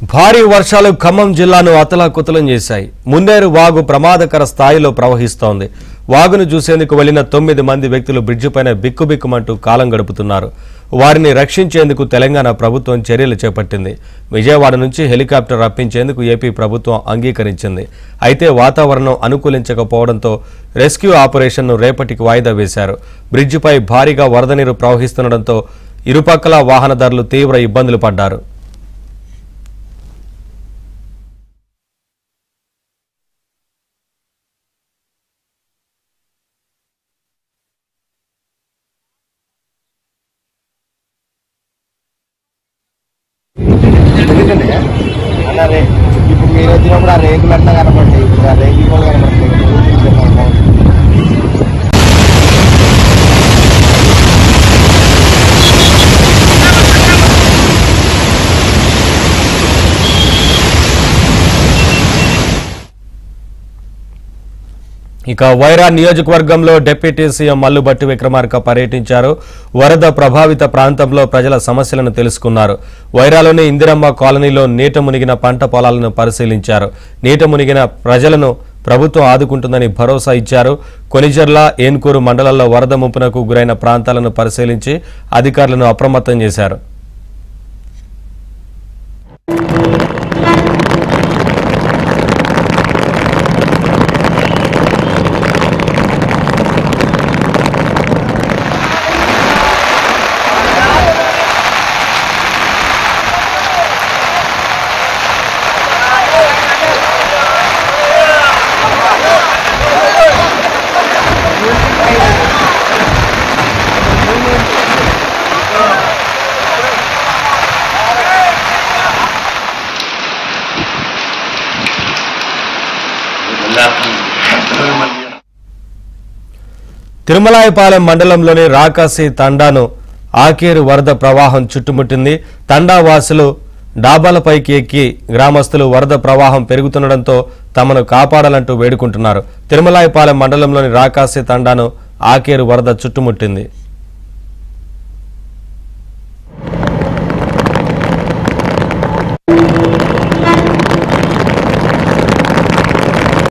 భారీ వర్షాలు ఖమ్మం జిల్లాను అతలాకుతలం చేశాయి. మున్నేరు వాగు ప్రమాదకర స్థాయిలో ప్రవహిస్తోంది. వాగును చూసేందుకు వెళ్లిన 9 మంది వ్యక్తులు బ్రిడ్జిపైన బిక్కుబిక్కుమంటూ కాలం గడుపుతున్నారు. వారిని రక్షించేందుకు తెలంగాణ ప్రభుత్వం చర్యలు చేపట్టింది. విజయవాడ నుంచి హెలికాప్టర్ రప్పించేందుకు ఏపీ ప్రభుత్వం అంగీకరించింది. అయితే వాతావరణం అనుకూలించకపోవడంతో రెస్క్యూ ఆపరేషన్ను రేపటికి వాయిదా వేశారు. బ్రిడ్జిపై భారీగా వరద నీరు ప్రవహిస్తుండటంతో ఇరుపక్కల వాహనదారులు తీవ్ర ఇబ్బందులు పడ్డారు. అరే ఇప్పుడు మీరు వచ్చినప్పుడు ఆ రేకులు అన్నా కనపడతాయి. ఇప్పుడు ఆ రేకులు కూడా కనపడతాయి. ఇక వైరా నియోజకవర్గంలో డిప్యూటీ సీఎం మల్లుబట్టి విక్రమార్క పర్యటించారు. వరద ప్రభావిత ప్రాంతంలో ప్రజల సమస్యలను తెలుసుకున్నారు. వైరాలోని ఇందిరమ్మ కాలనీలో నీట మునిగిన పంట పొలాలను పరిశీలించారు. నీట మునిగిన ప్రజలను ప్రభుత్వం ఆదుకుంటుందని భరోసా ఇచ్చారు. కొనిజర్ల, ఏన్కూరు మండలాల్లో వరద ముంపునకు గురైన ప్రాంతాలను పరిశీలించి అధికారులను అప్రమత్తం చేశారు. తిరుమలాయపాలెం మండలంలోని రాకాసి తండాను ఆకేరు వరద ప్రవాహం చుట్టుముట్టింది. తండా వాసులు డాబాలపైకి ఎక్కి గ్రామస్తులు వరద ప్రవాహం పెరుగుతుండటంతో తమను కాపాడాలంటూ వేడుకుంటున్నారు. తిరుమలాయపాలెం మండలంలోని రాకాసి తండాను ఆకేరు వరద చుట్టుముట్టింది.